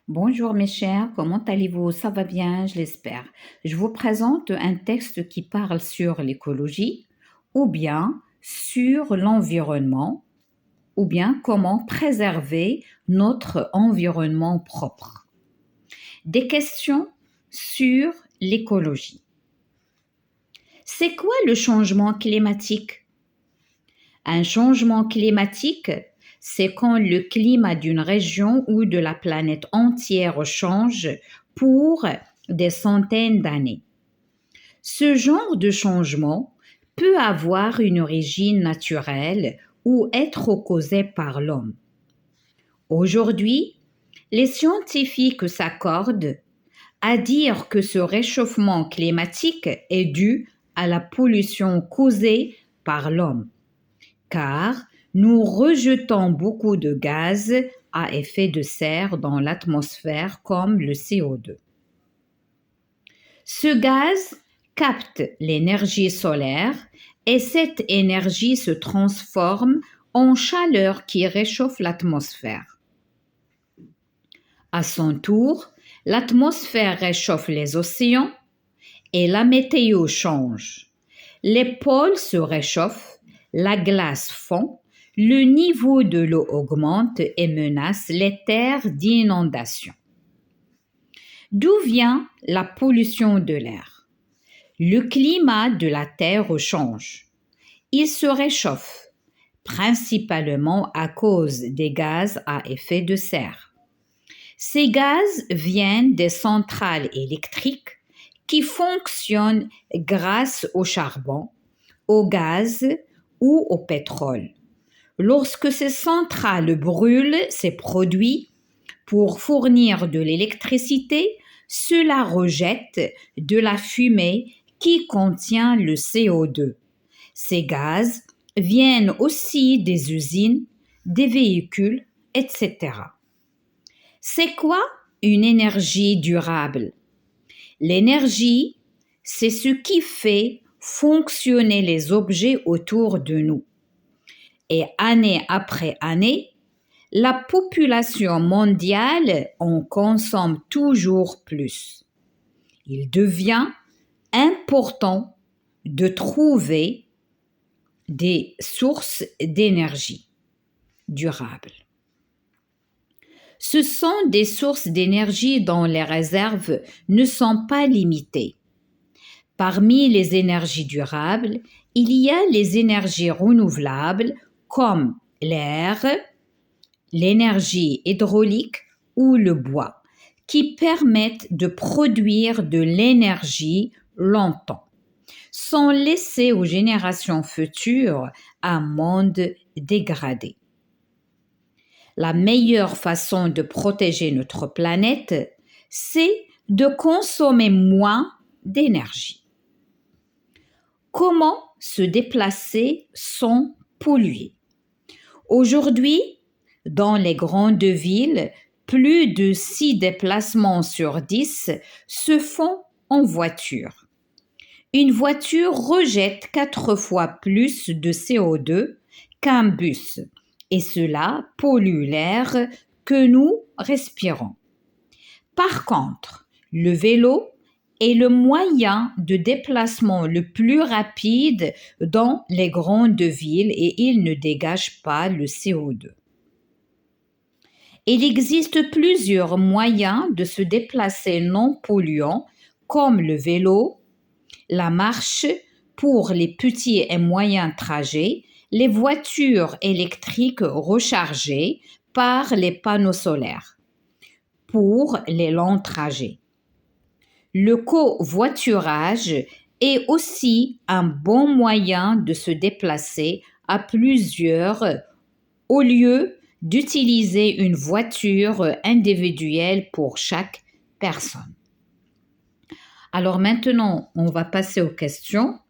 Bonjour mes chers, comment allez-vous? Ça va bien, je l'espère. Je vous présente un texte qui parle sur l'écologie ou bien sur l'environnement ou bien comment préserver notre environnement propre. Des questions sur l'écologie. C'est quoi le changement climatique? Un changement climatique, c'est quand le climat d'une région ou de la planète entière change pour des centaines d'années. Ce genre de changement peut avoir une origine naturelle ou être causé par l'homme. Aujourd'hui, les scientifiques s'accordent à dire que ce réchauffement climatique est dû à la pollution causée par l'homme, car nous rejetons beaucoup de gaz à effet de serre dans l'atmosphère comme le CO2. Ce gaz capte l'énergie solaire et cette énergie se transforme en chaleur qui réchauffe l'atmosphère. À son tour, l'atmosphère réchauffe les océans et la météo change. Les pôles se réchauffent, la glace fond, le niveau de l'eau augmente et menace les terres d'inondation. D'où vient la pollution de l'air? Le climat de la Terre change. Il se réchauffe, principalement à cause des gaz à effet de serre. Ces gaz viennent des centrales électriques qui fonctionnent grâce au charbon, au gaz ou au pétrole. Lorsque ces centrales brûlent ces produits pour fournir de l'électricité, cela rejette de la fumée qui contient le CO2. Ces gaz viennent aussi des usines, des véhicules, etc. C'est quoi une énergie durable? L'énergie, c'est ce qui fait fonctionner les objets autour de nous. Et année après année, la population mondiale en consomme toujours plus. Il devient important de trouver des sources d'énergie durables. Ce sont des sources d'énergie dont les réserves ne sont pas limitées. Parmi les énergies durables, il y a les énergies renouvelables comme l'air, l'énergie hydraulique ou le bois, qui permettent de produire de l'énergie longtemps, sans laisser aux générations futures un monde dégradé. La meilleure façon de protéger notre planète, c'est de consommer moins d'énergie. Comment se déplacer sans polluer? Aujourd'hui, dans les grandes villes, plus de 6 déplacements sur 10 se font en voiture. Une voiture rejette 4 fois plus de CO2 qu'un bus, et cela pollue l'air que nous respirons. Par contre, le vélo est le moyen de déplacement le plus rapide dans les grandes villes et il ne dégage pas le CO2. Il existe plusieurs moyens de se déplacer non polluants comme le vélo, la marche pour les petits et moyens trajets, les voitures électriques rechargées par les panneaux solaires pour les longs trajets. Le covoiturage est aussi un bon moyen de se déplacer à plusieurs au lieu d'utiliser une voiture individuelle pour chaque personne. Alors maintenant, on va passer aux questions.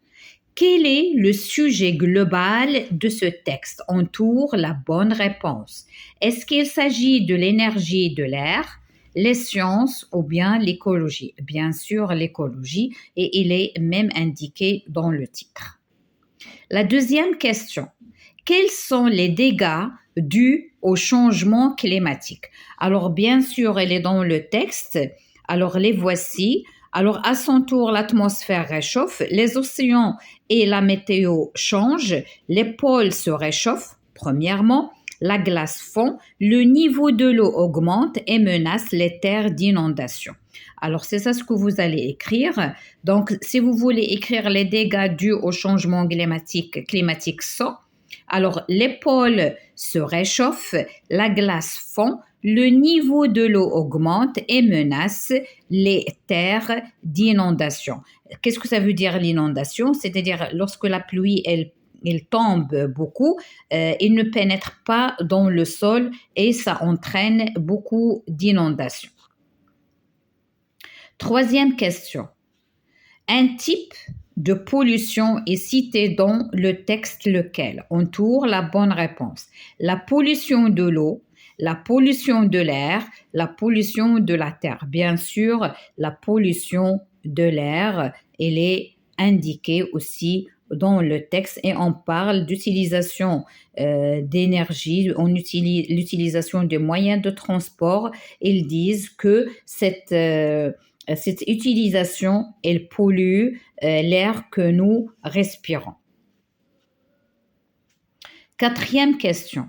Quel est le sujet global de ce texte? Entoure la bonne réponse. Est-ce qu'il s'agit de l'énergie et de l'air, les sciences ou bien l'écologie? Bien sûr, l'écologie, et il est même indiqué dans le titre. La deuxième question. Quels sont les dégâts dues au changement climatique. Alors, bien sûr, elle est dans le texte. Alors, les voici. Alors, à son tour, l'atmosphère réchauffe, les océans et la météo changent, les pôles se réchauffent, premièrement, la glace fond, le niveau de l'eau augmente et menace les terres d'inondation. Alors, c'est ça ce que vous allez écrire. Donc, si vous voulez écrire les dégâts dus au changement climatique sont, alors les pôles se réchauffent, la glace fond, le niveau de l'eau augmente et menace les terres d'inondation. Qu'est-ce que ça veut dire l'inondation? C'est-à-dire lorsque la pluie, elle tombe beaucoup, il ne pénètre pas dans le sol et ça entraîne beaucoup d'inondations. Troisième question. Un type de pollution est cité dans le texte lequel? Entoure la bonne réponse. La pollution de l'eau, la pollution de l'air, la pollution de la terre. Bien sûr, la pollution de l'air, elle est indiquée aussi dans le texte et on parle d'utilisation d'énergie, on utilise l'utilisation des moyens de transport. Ils disent que cette utilisation, elle pollue l'air que nous respirons. Quatrième question.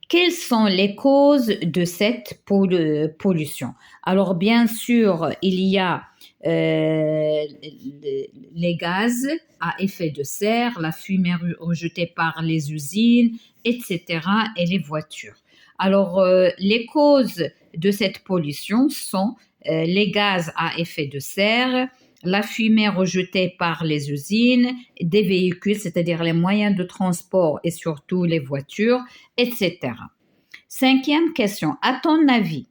Quelles sont les causes de cette pollution? Alors, bien sûr, il y a les gaz à effet de serre, la fumée rejetée par les usines, etc. et les voitures. Alors, les causes de cette pollution sont les gaz à effet de serre, la fumée rejetée par les usines, des véhicules, c'est-à-dire les moyens de transport et surtout les voitures, etc. Cinquième question. À ton avis,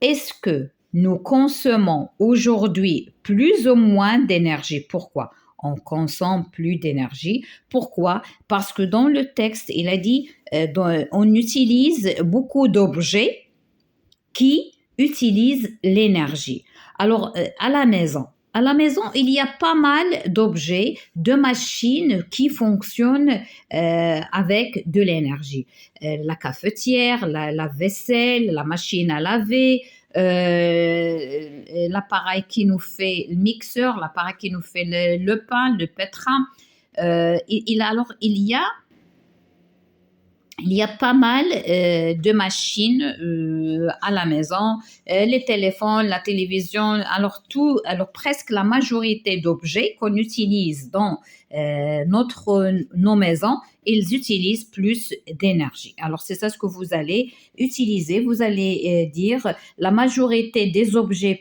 est-ce que nous consommons aujourd'hui plus ou moins d'énergie? Pourquoi? On consomme plus d'énergie. Pourquoi? Parce que dans le texte, il a dit on utilise beaucoup d'objets qui utilisent l'énergie. Alors, à la maison, il y a pas mal d'objets, de machines qui fonctionnent avec de l'énergie. La cafetière, la vaisselle, la machine à laver, l'appareil qui nous fait le mixeur, l'appareil qui nous fait le pain, le pétrin. Il y a pas mal de machines à la maison, les téléphones, la télévision, alors presque la majorité d'objets qu'on utilise dans nos maisons, ils utilisent plus d'énergie. Alors c'est ça ce que vous allez utiliser. Vous allez dire la majorité des objets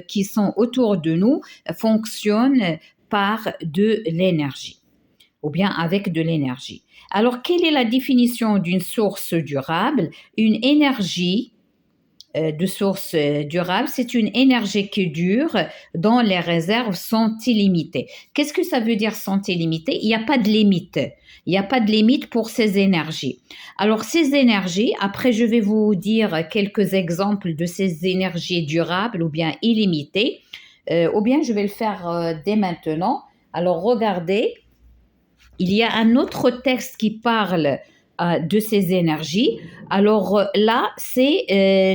qui sont autour de nous fonctionnent par de l'énergie ou bien avec de l'énergie. Alors, quelle est la définition d'une source durable? Une énergie de source durable, c'est une énergie qui dure, dont les réserves sont illimitées. Qu'est-ce que ça veut dire sont illimitées? Il n'y a pas de limite. Il n'y a pas de limite pour ces énergies. Alors, ces énergies, après, je vais vous dire quelques exemples de ces énergies durables ou bien illimitées, ou bien je vais le faire dès maintenant. Alors, regardez. Il y a un autre texte qui parle de ces énergies. Alors là, c'est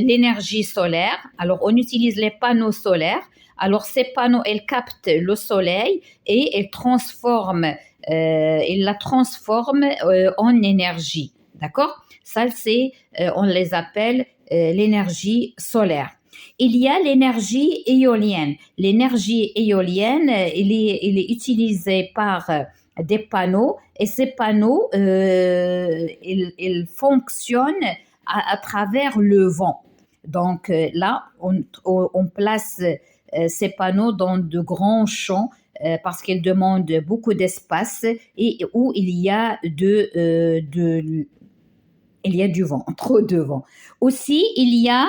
l'énergie solaire. Alors, on utilise les panneaux solaires. Alors, ces panneaux, ils captent le soleil et ils la transforment en énergie. D'accord? Ça, on les appelle l'énergie solaire. Il y a l'énergie éolienne. L'énergie éolienne, elle est utilisée par des panneaux et ces panneaux, ils fonctionnent à travers le vent. Donc là, on place ces panneaux dans de grands champs parce qu'ils demandent beaucoup d'espace et où il y a du vent, trop de vent. Aussi, il y a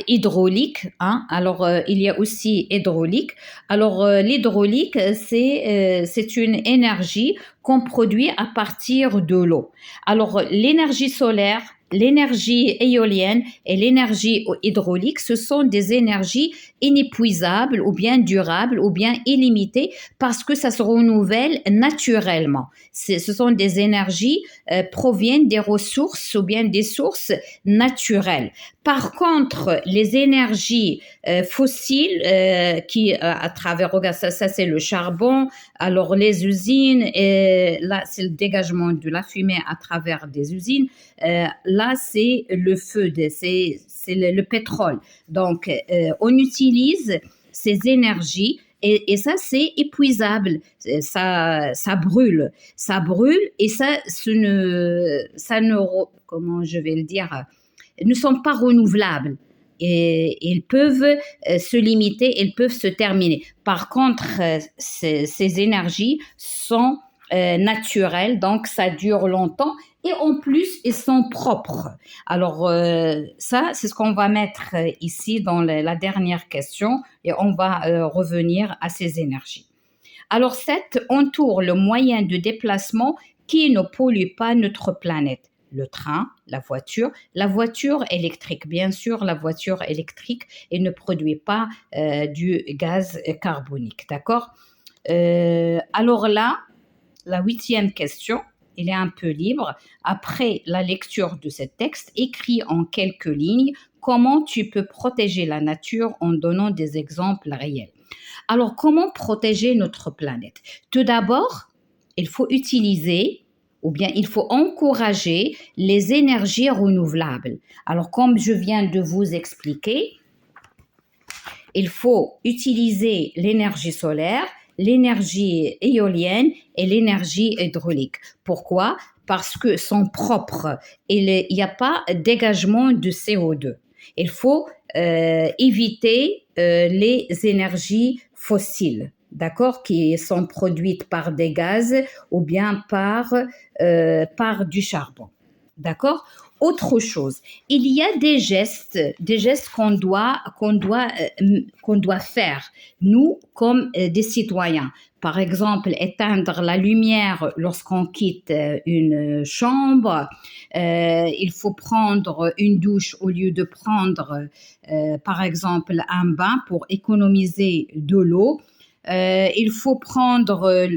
hydraulique, hein. Alors il y a aussi hydraulique. Alors l'hydraulique, c'est une énergie qu'on produit à partir de l'eau. Alors l'énergie solaire, l'énergie éolienne et l'énergie hydraulique, ce sont des énergies inépuisables ou bien durables ou bien illimitées parce que ça se renouvelle naturellement. Ce sont des énergies proviennent des ressources ou bien des sources naturelles. Par contre, les énergies fossiles qui, à travers, regarde, ça c'est le charbon, alors les usines, et là c'est le dégagement de la fumée à travers des usines, là c'est le feu, c'est le pétrole. Donc, on utilise ces énergies et ça, c'est épuisable. Ça brûle. Ça brûle et ça ne, comment je vais le dire, ne sont pas renouvelables. Et ils peuvent se limiter, ils peuvent se terminer. Par contre, ces énergies sont naturelles, donc ça dure longtemps et en plus, ils sont propres. Alors, ça, c'est ce qu'on va mettre ici dans la dernière question et on va revenir à ces énergies. Alors, 7 entoure le moyen de déplacement qui ne pollue pas notre planète. Le train, la voiture électrique. Bien sûr, la voiture électrique, elle ne produit pas du gaz carbonique, d'accord? Alors là, la 8e question, il est un peu libre. Après la lecture de ce texte, écris en quelques lignes comment tu peux protéger la nature en donnant des exemples réels. Alors, comment protéger notre planète? Tout d'abord, il faut utiliser ou bien il faut encourager les énergies renouvelables. Alors, comme je viens de vous expliquer, il faut utiliser l'énergie solaire, l'énergie éolienne et l'énergie hydraulique. Pourquoi? Parce que sont propres. Il n'y a pas dégagement de CO2. Il faut éviter les énergies fossiles, d'accord, qui sont produites par des gaz ou bien par du charbon. D'accord? Autre chose, il y a des gestes qu'on doit faire, nous, comme des citoyens. Par exemple, éteindre la lumière lorsqu'on quitte une chambre. Il faut prendre une douche au lieu de prendre, par exemple, un bain pour économiser de l'eau. Il faut prendre,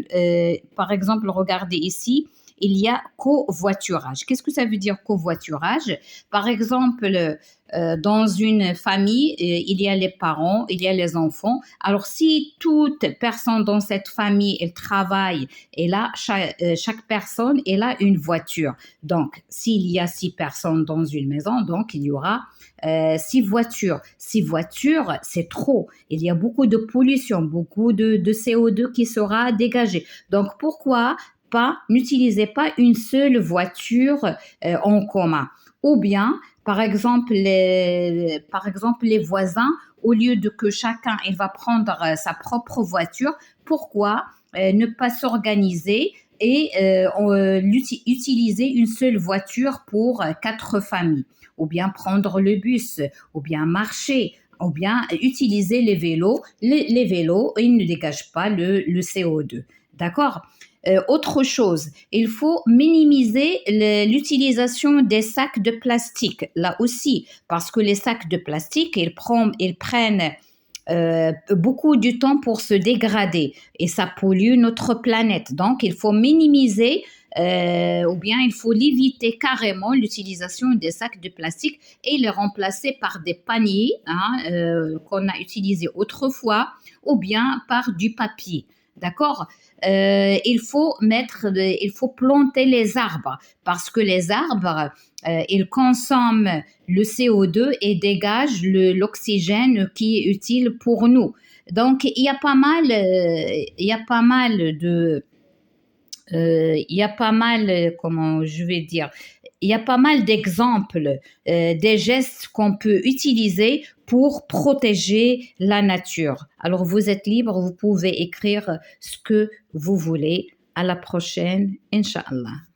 par exemple, regardez ici, il y a covoiturage. Qu'est-ce que ça veut dire covoiturage? Par exemple, dans une famille, il y a les parents, il y a les enfants. Alors, si toute personne dans cette famille, elle travaille, et là, chaque personne, elle a une voiture. Donc, s'il y a 6 personnes dans une maison, donc il y aura 6 voitures. 6 voitures, c'est trop. Il y a beaucoup de pollution, beaucoup de CO2 qui sera dégagé. Donc, pourquoi n'utilisez pas une seule voiture en commun? Ou bien, par exemple, les voisins, au lieu de que chacun il va prendre sa propre voiture, pourquoi ne pas s'organiser et utiliser une seule voiture pour 4 familles? Ou bien prendre le bus, ou bien marcher, ou bien utiliser les vélos. Les vélos, ils ne dégagent pas le CO2. D'accord? Autre chose, il faut minimiser l'utilisation des sacs de plastique, là aussi, parce que les sacs de plastique, ils prennent beaucoup de temps pour se dégrader et ça pollue notre planète. Donc, il faut minimiser ou bien il faut éviter carrément l'utilisation des sacs de plastique et les remplacer par des paniers qu'on a utilisés autrefois ou bien par du papier. D'accord? Il faut planter les arbres parce que les arbres, ils consomment le CO2 et dégagent l'oxygène qui est utile pour nous. Donc, il y a pas mal, comment je vais dire, il y a pas mal d'exemples des gestes qu'on peut utiliser pour protéger la nature. Alors, vous êtes libre, vous pouvez écrire ce que vous voulez. À la prochaine, Inch'Allah.